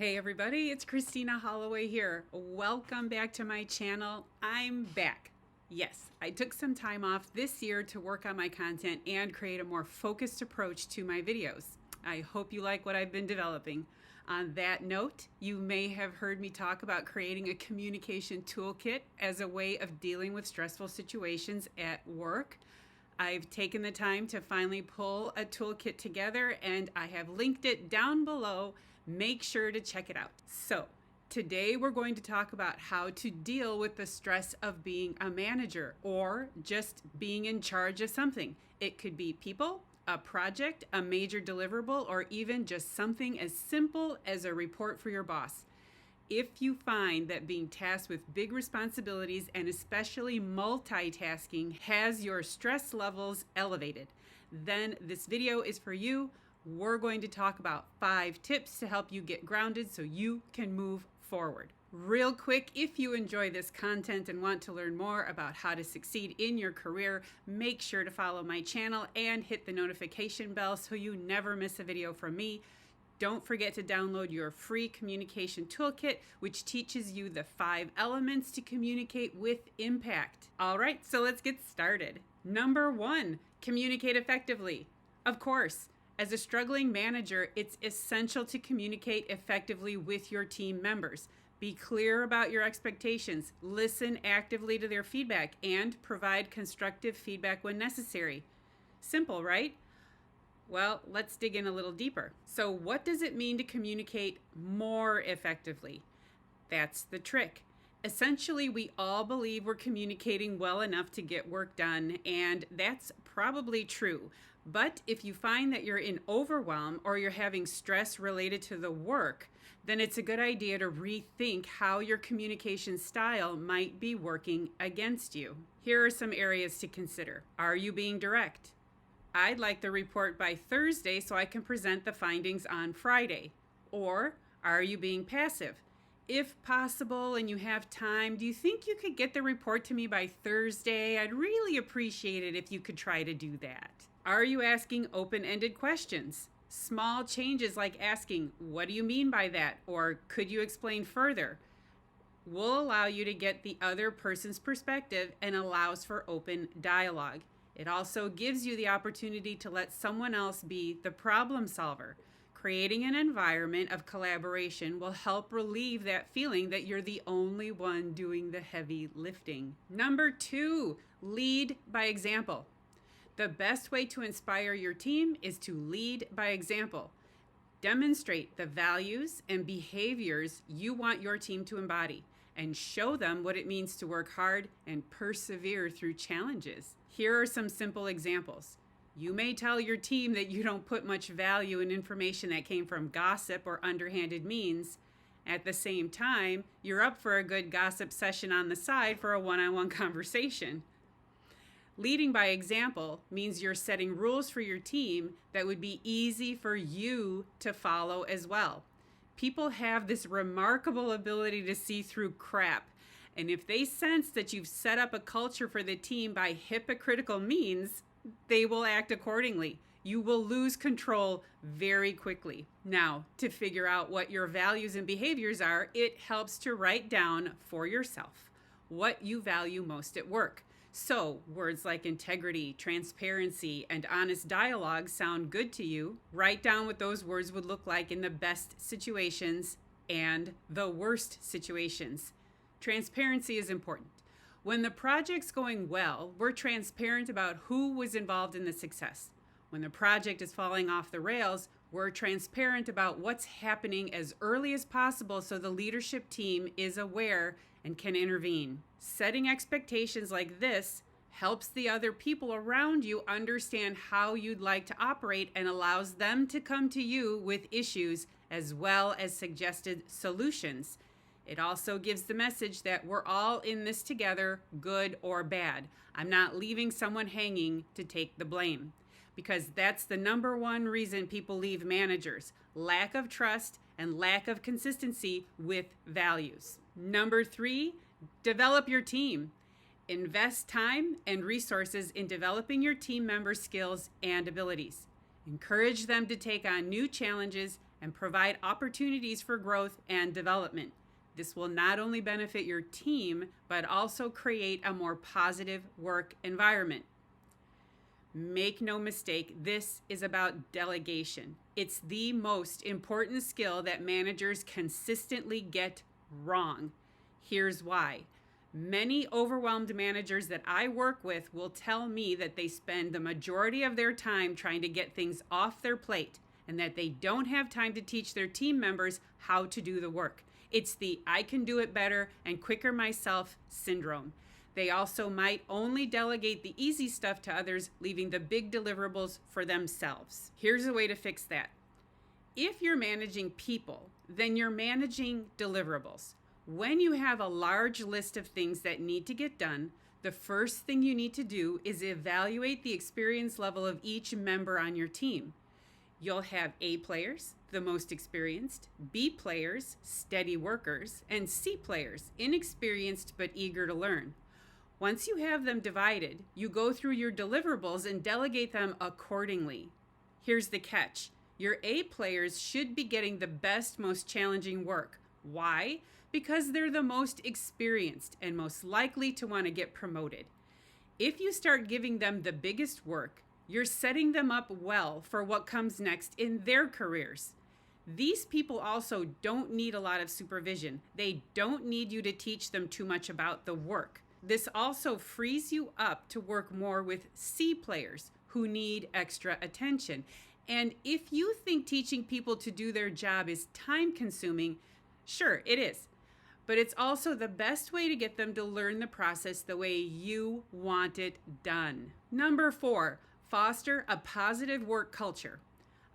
Hey everybody, it's Christina Holloway here. Welcome back to my channel. I'm back. Yes, I took some time off this year to work on my content and create a more focused approach to my videos. I hope you like what I've been developing. On that note, you may have heard me talk about creating a communication toolkit as a way of dealing with stressful situations at work. I've taken the time to finally pull a toolkit together and I have linked it down below. Make sure to check it out. So today we're going to talk about how to deal with the stress of being a manager or just being in charge of something. It could be people, a project, a major deliverable, or even just something as simple as a report for your boss. If you find that being tasked with big responsibilities and especially multitasking has your stress levels elevated, then this video is for you. We're going to talk about 5 tips to help you get grounded so you can move forward. Real quick, if you enjoy this content and want to learn more about how to succeed in your career, make sure to follow my channel and hit the notification bell so you never miss a video from me. Don't forget to download your free communication toolkit, which teaches you the 5 elements to communicate with impact. All right, so let's get started. Number 1, communicate effectively. Of course, as a struggling manager, it's essential to communicate effectively with your team members. Be clear about your expectations, listen actively to their feedback, and provide constructive feedback when necessary. Simple, right? Well, let's dig in a little deeper. So what does it mean to communicate more effectively? That's the trick. Essentially, we all believe we're communicating well enough to get work done, and that's probably true. But if you find that you're in overwhelm or you're having stress related to the work, then it's a good idea to rethink how your communication style might be working against you. Here are some areas to consider. Are you being direct? I'd like the report by Thursday so I can present the findings on Friday. Or are you being passive? If possible and you have time, do you think you could get the report to me by Thursday? I'd really appreciate it if you could try to do that. Are you asking open-ended questions? Small changes like asking, "What do you mean by that?" or "Could you explain further?" will allow you to get the other person's perspective and allows for open dialogue. It also gives you the opportunity to let someone else be the problem solver. Creating an environment of collaboration will help relieve that feeling that you're the only one doing the heavy lifting. Number 2, lead by example. The best way to inspire your team is to lead by example. Demonstrate the values and behaviors you want your team to embody and show them what it means to work hard and persevere through challenges. Here are some simple examples. You may tell your team that you don't put much value in information that came from gossip or underhanded means. At the same time, you're up for a good gossip session on the side for a one-on-one conversation. Leading by example means you're setting rules for your team that would be easy for you to follow as well. People have this remarkable ability to see through crap. And if they sense that you've set up a culture for the team by hypocritical means, they will act accordingly. You will lose control very quickly. Now, to figure out what your values and behaviors are, it helps to write down for yourself what you value most at work. So words like integrity, transparency, and honest dialogue sound good to you. Write down what those words would look like in the best situations and the worst situations. Transparency is important. When the project's going well, we're transparent about who was involved in the success. When the project is falling off the rails, we're transparent about what's happening as early as possible so the leadership team is aware and can intervene. Setting expectations like this helps the other people around you understand how you'd like to operate and allows them to come to you with issues as well as suggested solutions. It also gives the message that we're all in this together, good or bad. I'm not leaving someone hanging to take the blame, because that's the number one reason people leave managers: lack of trust and lack of consistency with values. Number 3, develop your team. Invest time and resources in developing your team members' skills and abilities. Encourage them to take on new challenges and provide opportunities for growth and development. This will not only benefit your team, but also create a more positive work environment. Make no mistake, this is about delegation. It's the most important skill that managers consistently get wrong. Here's why. Many overwhelmed managers that I work with will tell me that they spend the majority of their time trying to get things off their plate and that they don't have time to teach their team members how to do the work. It's the I can do it better and quicker myself syndrome. They also might only delegate the easy stuff to others, leaving the big deliverables for themselves. Here's a way to fix that. If you're managing people, then you're managing deliverables. When you have a large list of things that need to get done, the first thing you need to do is evaluate the experience level of each member on your team. You'll have A players, the most experienced, B players, steady workers, and C players, inexperienced but eager to learn. Once you have them divided, you go through your deliverables and delegate them accordingly. Here's the catch. Your A players should be getting the best, most challenging work. Why? Because they're the most experienced and most likely to want to get promoted. If you start giving them the biggest work, you're setting them up well for what comes next in their careers. These people also don't need a lot of supervision. They don't need you to teach them too much about the work. This also frees you up to work more with C players who need extra attention. And if you think teaching people to do their job is time consuming, sure, it is. But it's also the best way to get them to learn the process the way you want it done. Number 4, foster a positive work culture.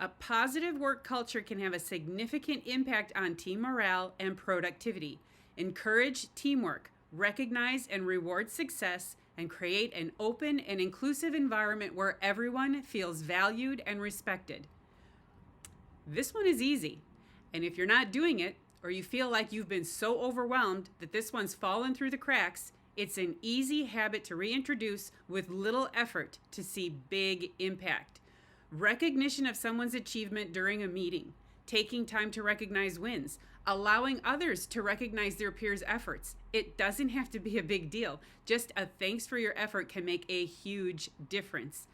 A positive work culture can have a significant impact on team morale and productivity. Encourage teamwork. Recognize and reward success, and create an open and inclusive environment where everyone feels valued and respected. This one is easy, and if you're not doing it, or you feel like you've been so overwhelmed that this one's fallen through the cracks, it's an easy habit to reintroduce with little effort to see big impact. Recognition of someone's achievement during a meeting, taking time to recognize wins, allowing others to recognize their peers' efforts. It doesn't have to be a big deal. Just a thanks for your effort can make a huge difference.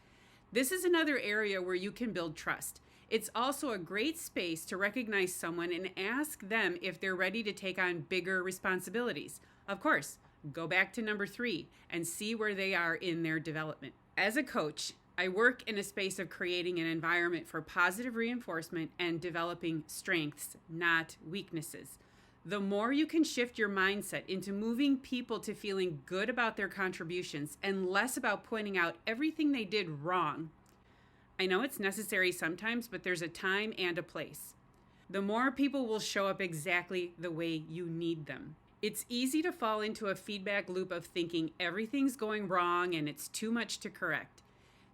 This is another area where you can build trust. It's also a great space to recognize someone and ask them if they're ready to take on bigger responsibilities. Of course, go back to number 3 and see where they are in their development. As a coach, I work in a space of creating an environment for positive reinforcement and developing strengths, not weaknesses. The more you can shift your mindset into moving people to feeling good about their contributions and less about pointing out everything they did wrong. I know it's necessary sometimes, but there's a time and a place. The more people will show up exactly the way you need them. It's easy to fall into a feedback loop of thinking everything's going wrong and it's too much to correct.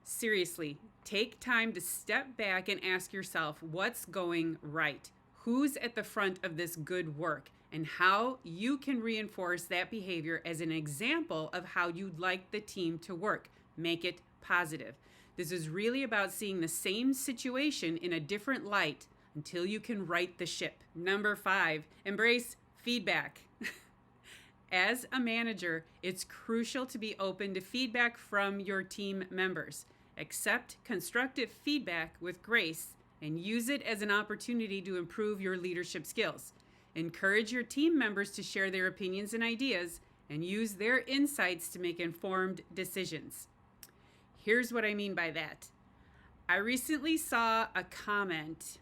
Seriously, take time to step back and ask yourself what's going right, who's at the front of this good work, and how you can reinforce that behavior as an example of how you'd like the team to work. Make it positive. This is really about seeing the same situation in a different light until you can right the ship. Number 5, embrace feedback. As a manager, it's crucial to be open to feedback from your team members. Accept constructive feedback with grace and use it as an opportunity to improve your leadership skills. Encourage your team members to share their opinions and ideas and use their insights to make informed decisions. Here's what I mean by that. I recently saw a comment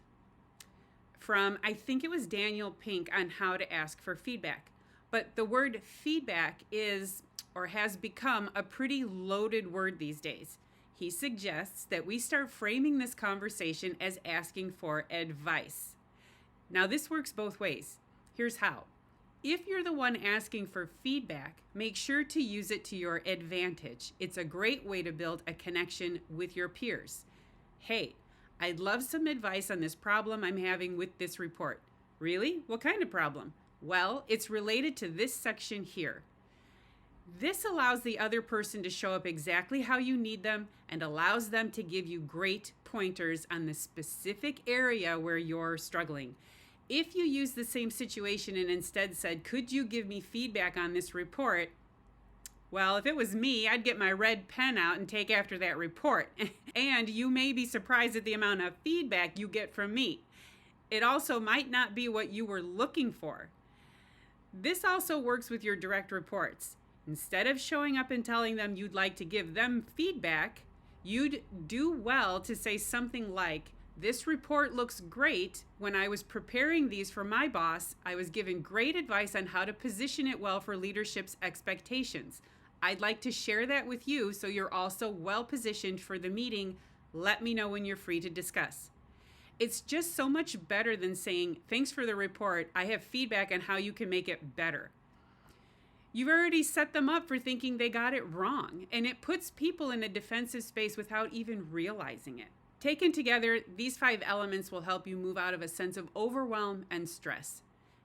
from, I think it was Daniel Pink, on how to ask for feedback. But the word feedback is, or has become, a pretty loaded word these days. He suggests that we start framing this conversation as asking for advice. Now, this works both ways. Here's how. If you're the one asking for feedback, make sure to use it to your advantage. It's a great way to build a connection with your peers. Hey, I'd love some advice on this problem I'm having with this report. Really? What kind of problem? Well, it's related to this section here. This allows the other person to show up exactly how you need them and allows them to give you great pointers on the specific area where you're struggling. If you use the same situation and instead said, "Could you give me feedback on this report?" Well, if it was me, I'd get my red pen out and take after that report. And you may be surprised at the amount of feedback you get from me. It also might not be what you were looking for. This also works with your direct reports. Instead of showing up and telling them you'd like to give them feedback, you'd do well to say something like, "This report looks great. When I was preparing these for my boss, I was given great advice on how to position it well for leadership's expectations. I'd like to share that with you so you're also well positioned for the meeting. Let me know when you're free to discuss." It's just so much better than saying, "Thanks for the report. I have feedback on how you can make it better." You've already set them up for thinking they got it wrong, and it puts people in a defensive space without even realizing it. Taken together, these 5 elements will help you move out of a sense of overwhelm and stress.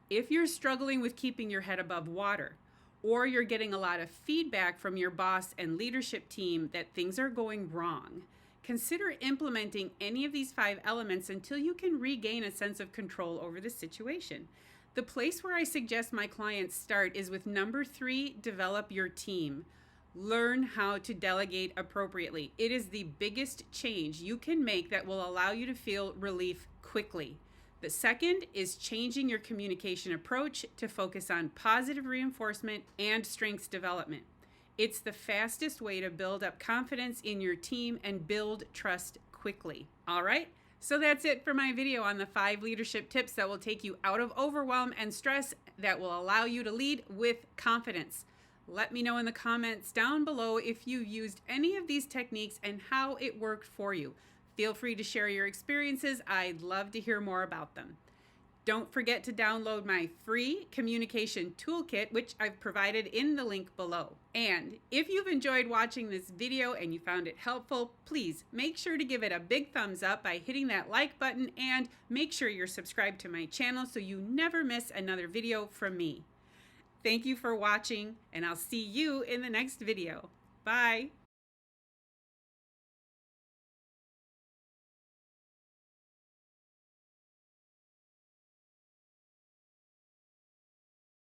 If you're struggling with keeping your head above water, or you're getting a lot of feedback from your boss and leadership team that things are going wrong, consider implementing any of these 5 elements until you can regain a sense of control over the situation. The place where I suggest my clients start is with number 3, develop your team. Learn how to delegate appropriately. It is the biggest change you can make that will allow you to feel relief quickly. The second is changing your communication approach to focus on positive reinforcement and strengths development. It's the fastest way to build up confidence in your team and build trust quickly. All right? So that's it for my video on the 5 leadership tips that will take you out of overwhelm and stress that will allow you to lead with confidence. Let me know in the comments down below if you used any of these techniques and how it worked for you. Feel free to share your experiences. I'd love to hear more about them. Don't forget to download my free communication toolkit, which I've provided in the link below. And if you've enjoyed watching this video and you found it helpful, please make sure to give it a big thumbs up by hitting that like button, and make sure you're subscribed to my channel so you never miss another video from me. Thank you for watching, and I'll see you in the next video. Bye.